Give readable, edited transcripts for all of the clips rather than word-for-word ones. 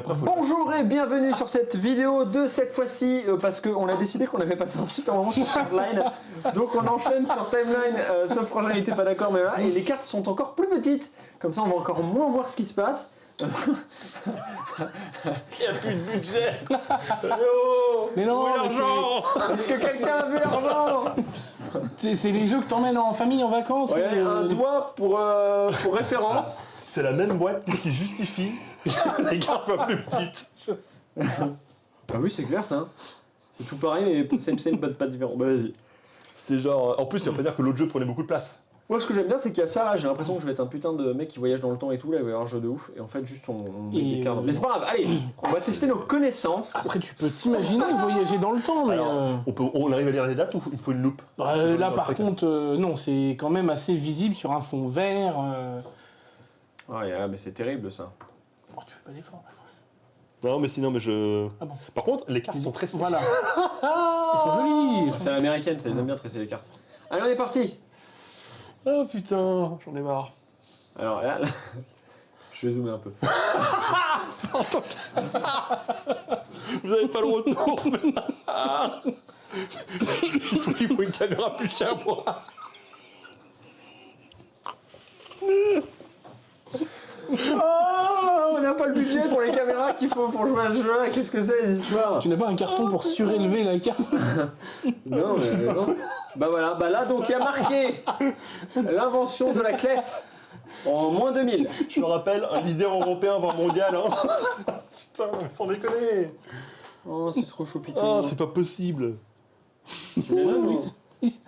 après, faut Bonjour et bienvenue sur cette vidéo de cette fois-ci parce qu'on a décidé qu'on avait passé un super moment sur Timeline. Donc on enchaîne sur Timeline, sauf Frangin n'était pas d'accord, mais voilà. Et les cartes sont encore plus petites, comme ça on va encore moins voir ce qui se passe. Il n'y a plus de budget. Mais non, Où est mais l'argent? Est-ce que quelqu'un a vu l'argent? c'est les jeux que t'emmènes en famille en vacances. Ouais, et, un doigt pour référence. C'est la même boîte qui justifie que les cartes soient plus petites. Ah oui, c'est clair ça. C'est tout pareil, mais same, pas différent. Bah vas-y. C'est genre. En plus, tu vas pas dire que l'autre jeu prenait beaucoup de place. Moi, ce que j'aime bien, c'est qu'il y a ça là. J'ai l'impression que je vais être un putain de mec qui voyage dans le temps et tout. Là, il va y avoir un jeu de ouf. Et en fait, juste on met des cartes. Mais c'est pas grave. Allez, on va tester nos connaissances. Après, tu peux t'imaginer voyager dans le temps, mais. Alors, on arrive à lire les dates ou il faut une loupe? Là, par contre, non, c'est quand même assez visible sur un fond vert. Ah, yeah, mais c'est terrible ça. Oh, tu fais pas d'effort. Non, mais sinon, mais je. Ah bon. Par contre, les cartes sont très Voilà. Elles sont jolies. C'est l'américaine, ça les aime bien tresser les cartes. Allez, on est parti. Oh putain, j'en ai marre. Alors là, je vais zoomer un peu. Vous avez pas le retour. Il faut une caméra plus chère pour. Oh, on n'a pas le budget pour les caméras qu'il faut pour jouer à ce jeu. Qu'est-ce que c'est les histoires? Tu n'as pas un carton pour surélever la carte? Non, mais non. Bah voilà, bah là donc il y a marqué l'invention de la clef en moins 2000. Je le rappelle, un leader européen voire mondial. Hein. Putain, sans déconner. Oh, c'est trop choupitou. Oh, c'est pas possible. Mais non, oui.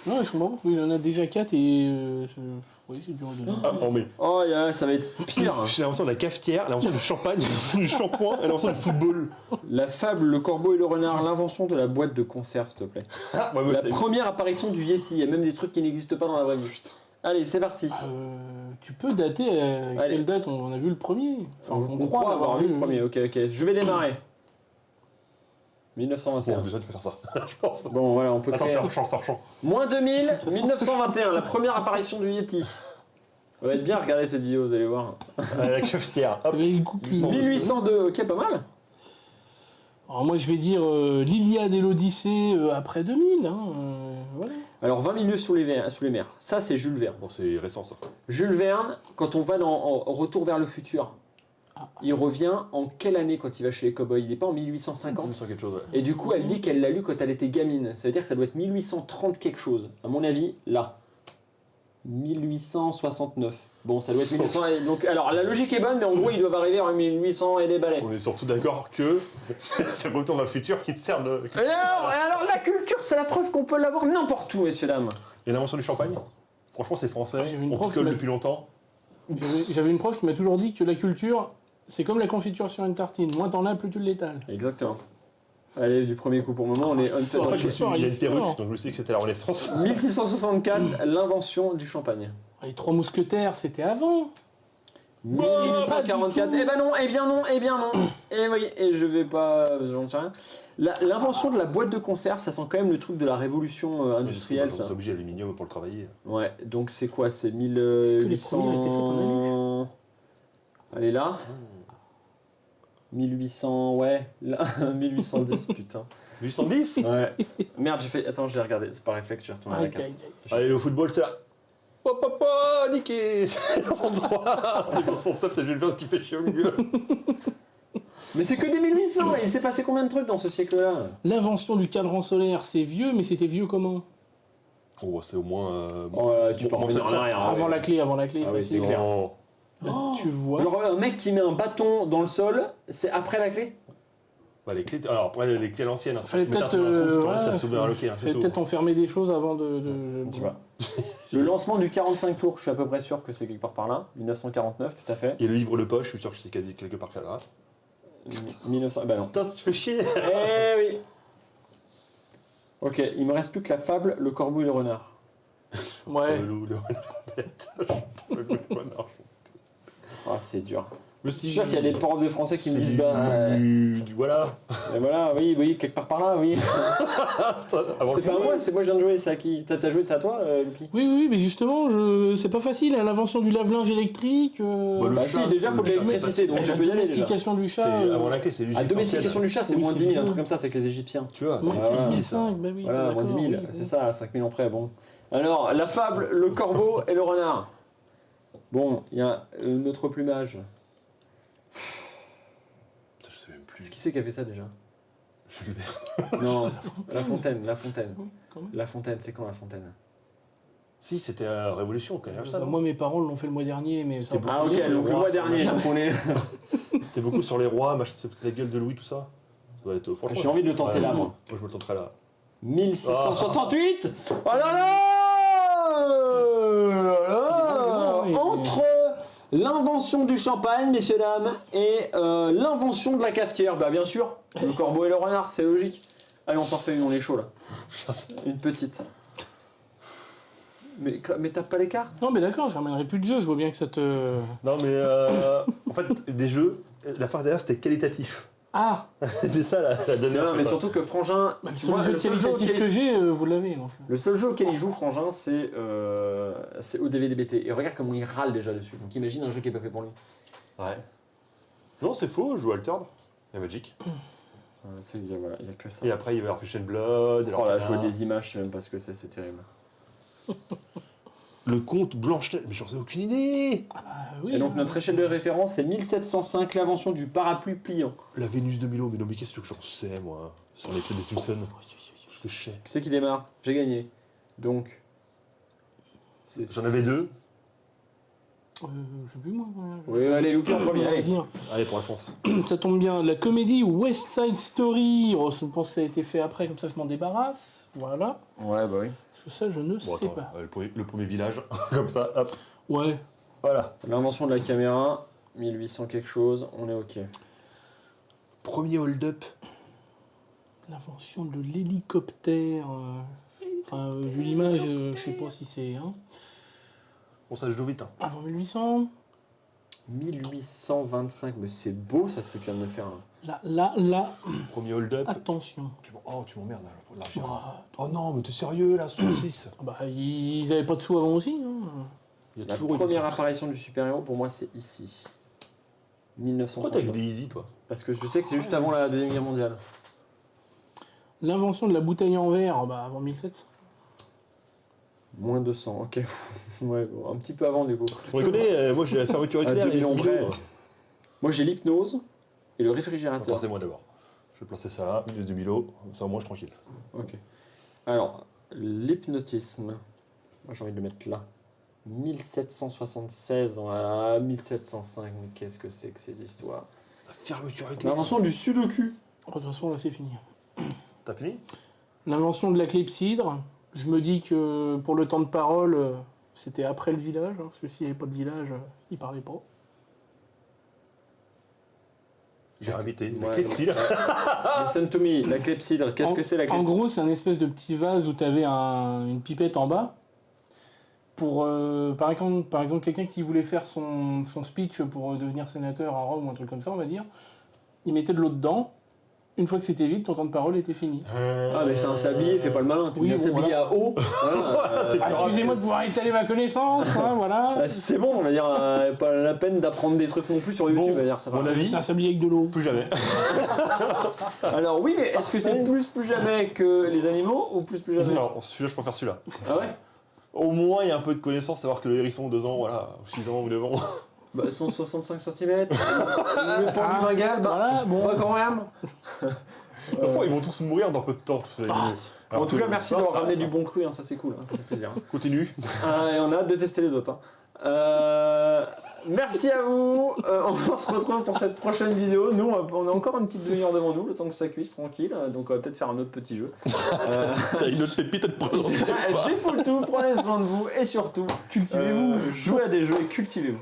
Non, je comprends. Il y en a déjà 4 et. Oui, c'est dur à donner. Ah, non, mais. Oh, ça va être pire. J'ai l'impression de la cafetière, l'impression du champagne, du shampoing et l'impression du football. La fable, le corbeau et le renard, l'invention de la boîte de conserve, s'il te plaît. Ouais, La c'est- première apparition du Yeti, il y a même des trucs qui n'existent pas dans la vraie vie. Allez, c'est parti. Tu peux dater à Allez. quelle date on a vu le premier? Enfin, On croit avoir vu le premier, ok. Je vais démarrer. 1921. Bon, déjà, tu peux faire ça, je pense. Bon, voilà, on peut Attends, créer. c'est archant. Moins 2000, 1921, la première apparition du Yeti. Ça va être bien, regardez cette vidéo, vous allez voir. La cafetière, hop. Avec le coup que- 1802, ok, pas mal. Alors moi je vais dire l'Iliade et l'Odyssée après 2000. Hein, voilà. Alors 20 minutes sous les mers, ça c'est Jules Verne. Bon, c'est récent ça. Jules Verne, quand on va en Retour vers le futur, il revient en quelle année quand il va chez les cowboys? Il n'est pas en 1850. Sur quelque chose, ouais. Et du coup, elle dit qu'elle l'a lu quand elle était gamine. Ça veut dire que ça doit être 1830 quelque chose. À mon avis, là. 1869. Bon, ça doit être 1900. Donc, alors, la logique est bonne, mais en gros, ils doivent arriver en 1800 et des balais. On est surtout d'accord que c'est le retour dans le futur qui te sert de. Et alors, la culture, c'est la preuve qu'on peut l'avoir n'importe où, messieurs, dames. Et l'invention du champagne? Franchement, c'est français. J'avais une On prof picole qui m'a- depuis longtemps. J'avais une prof qui m'a toujours dit que la culture, c'est comme la confiture sur une tartine. Moins t'en as, plus tu l'étales. Exactement. Allez, du premier coup pour le moment, on est on fait. En fait, il est fort, il il a est une perruque, fort. donc je me suis dit que c'était la Renaissance. 1664, l'invention du champagne. Les trois mousquetaires, c'était avant. 1844, eh ben non, eh bien non, eh bien non. Et oui, et je vais pas, j'en sais rien. L'invention de la boîte de conserve, ça sent quand même le truc de la révolution industrielle, ça. C'est obligé d'aluminium pour le travailler. Ouais, donc c'est quoi? C'est que les premiers ont été faits en 1800... Allez là. 1800, ouais, là, 1810, putain. 810. Ouais. Merde, j'ai fait... Attends, j'ai regardé, c'est par réflexe, j'ai retourné la Aïe, carte. aïe, aïe. Allez, le football, c'est là. Hop, hop, hop, niqué. C'est son droit. C'est dans son taf, t'as Jules Verne qui fait chier au milieu. Mais c'est que des 1800, il s'est passé combien de trucs dans ce siècle-là? L'invention du cadran solaire, c'est vieux, mais c'était vieux comment? Oh, c'est au moins. Oh, tu peux bon, revenir en ça- arrière. Avant ouais. la clé, avant la clé. Ah oui, facile. c'est clair. Non. Là, tu vois. Genre un mec qui met un bâton dans le sol, c'est après la clé? Bah, les clés. Alors, après, les clés à l'ancienne. Hein, Fallait tu mets peut-être, ta main dans la trousse, tu ouais, laisses ça s'ouvrir un loquet, un Fallait faitout. peut-être enfermer des choses avant de. Je sais pas. Le lancement du 45 tours, je suis à peu près sûr que c'est quelque part par là. 1949, tout à fait. Et le livre de poche, je suis sûr que c'est quasi quelque part là. 1900, bah non. Putain, tu fais chier. Eh oui. Ok, il me reste plus que la fable, le corbeau et le renard. Ouais. Le loup, le renard, la bête. Le loup, le renard. Ah, c'est dur. Le Je suis sûr qu'il y a des profs de français qui me disent Voilà. voilà, oui, quelque part par là, oui. Avant C'est le pas film. moi, c'est moi je viens de jouer, c'est à qui? T'as joué, c'est à toi, Lupi? Oui, mais justement, c'est pas facile. L'invention du lave-linge électrique. le Bah chat, si, déjà faut de le chat, l'électricité, donc la tu peux y aller déjà. domestication du C'est chat. avant la clé, c'est La l'Égypte domestication du chat, c'est Oui, moins c'est 10 000, un vieux. truc comme ça, c'est avec les Égyptiens. Tu vois, Moins c'est voilà. 2005, bah oui. Voilà, moins 10 000, d'accord, oui, c'est oui. ça, 5 000 ans près, bon. Alors, la fable, le corbeau et le renard. Bon, il y a notre plumage. Je sais même plus. Qui c'est qui a fait ça déjà? Jules Verne. Non, La Fontaine. Comment La Fontaine, c'est quand La Fontaine? Si, c'était la Révolution, on connaît ça. Bah, non moi, mes parents l'ont fait le mois dernier, mais ça C'était va. Ah ok, Le donc le roi, mois ça dernier, marche. donc on est... C'était beaucoup sur les rois, machin, la gueule de Louis, tout ça. Ça doit être franchement. J'ai envie de le tenter là, moi. Moi, je me le tenterai là. 1668. Oh là là Entre l'invention du champagne, messieurs, dames, et l'invention de la cafetière, bah bien sûr, le corbeau et le renard, c'est logique. Allez, on s'en refait une, on est chaud là. Une petite. Mais t'as pas les cartes? Non, mais d'accord, je ramènerai plus de jeu. Je vois bien que ça te. Non, mais en fait, des jeux, la phrase derrière, c'était qualitatif. Ah C'était ça la dernière Non, mais fois. surtout que Frangin, bah, tu le vois, seul jeu le seul jeu qualitatif auquel- que j'ai, vous l'avez. Donc. le seul jeu auquel il joue Frangin, c'est au DVDBT. Et regarde comment il râle déjà dessus. Donc imagine un jeu qui est pas fait pour lui. Ouais. Non, c'est faux, je joue Altered. Il y a Magic. Il y a que ça. Et après, il va y avoir Fish and Blood. Oh là, jouer des images, je sais même pas ce que c'est terrible. Le comte Blanche-Neige. Mais j'en sais aucune idée. Ah oui. Et donc notre échelle de référence, c'est 1705, l'invention du parapluie pliant. La Vénus de Milo. Mais non, mais qu'est-ce que j'en sais, moi? Sur les des Simpsons. Tout ce que je sais. Qui c'est qui démarre? J'ai gagné. Donc. J'en avais deux. Je sais plus, moi. Oui, allez, Loupi en premier, allez. Bien. Allez, pour la France. Ça tombe bien. La comédie West Side Story. Oh, je pense que ça a été fait après, comme ça je m'en débarrasse. Voilà. Ouais, bah oui. Parce que ça, je ne Bon, sais attends, pas. le premier village. Comme ça, hop. Ouais. Voilà. L'invention de la caméra, 1800 quelque chose, on est ok. Premier hold-up. L'invention de l'hélicoptère. Enfin, vu l'image, je sais pas si c'est. Hein. Bon, ça, je joue vite. Hein. Avant 1800. 1825, mais c'est beau ça ce que tu viens de me faire. Là. Premier hold-up. Attention. Tu m'emmerdes. Là, Bah, Oh non, mais t'es sérieux là, 66. bah, ils avaient pas de sous avant aussi. Hein. Il y a La toujours première apparition du super-héros, pour moi, c'est ici. Pourquoi t'as 1939. avec des easy, toi? Parce que je sais que c'est juste avant la Deuxième Guerre mondiale. L'invention de la bouteille en verre, bah, avant 1700. Moins 200, ok. Ouais, bon, un petit peu avant du coup. On les connaît, moi j'ai la fermeture éclair et 2000 ans Milo. près. Moi j'ai l'hypnose et le réfrigérateur. Attends, c'est moi d'abord. Je vais placer ça là, milieu de Milo, comme ça au moins je suis tranquille. Ok. Alors, l'hypnotisme. Moi j'ai envie de le mettre là. 1776 à 1705, mais qu'est-ce que c'est que ces histoires? La fermeture éclair. L'invention du sudoku. Oh, de toute façon, là, c'est fini. T'as fini? L'invention de la clepsydre. Je me dis que pour le temps de parole, c'était après le village. Hein, parce que s'il n'y avait pas de village, il parlait pas. J'ai invité. Ouais, Clepsydre. Listen to me, la clepsydre, qu'est-ce que c'est la En clepsydre? gros, c'est un espèce de petit vase où tu avais une pipette en bas. Pour, par exemple, quelqu'un qui voulait faire son speech pour devenir sénateur à Rome ou un truc comme ça, on va dire, il mettait de l'eau dedans. Une fois que c'était vide, ton temps de parole était fini. Ah mais c'est un sablier, fais pas le malin, tu Oui, viens bon, s'habiller voilà. à eau. Voilà, c'est Ah, excusez-moi de pouvoir étaler ma connaissance, hein, voilà. c'est bon, on va dire, pas la peine d'apprendre des trucs non plus sur YouTube, Bon, on va dire, ça va. mon avis, C'est un sablier avec de l'eau. plus jamais. Alors oui, mais est-ce que c'est plus jamais que les animaux ou plus jamais? Non, celui-là, je préfère celui-là. Ah ouais? Au moins, il y a un peu de connaissance, savoir que le hérisson, 2 ans, voilà, 6 ans ou 9 ans. Bah ils sont 65 cm. Le pan du Bengale, bah, Voilà, bon. pas quand même. De toute façon, ils vont tous mourir dans peu de temps, tous ces animaux. En tout cas, merci d'avoir ramené du bon. bon cru, hein, ça c'est cool, hein, ça fait plaisir. Continue. Et on a hâte de tester les autres. Merci à vous. On se retrouve pour cette prochaine vidéo. Nous, on a encore une petite demi-heure devant nous, le temps que ça cuise tranquille. Donc, on va peut-être faire un autre petit jeu. T'as une autre pépite à te présenter. Dépoule tout, prenez soin de vous et surtout, Cultivez-vous. jouez à des jeux et cultivez-vous.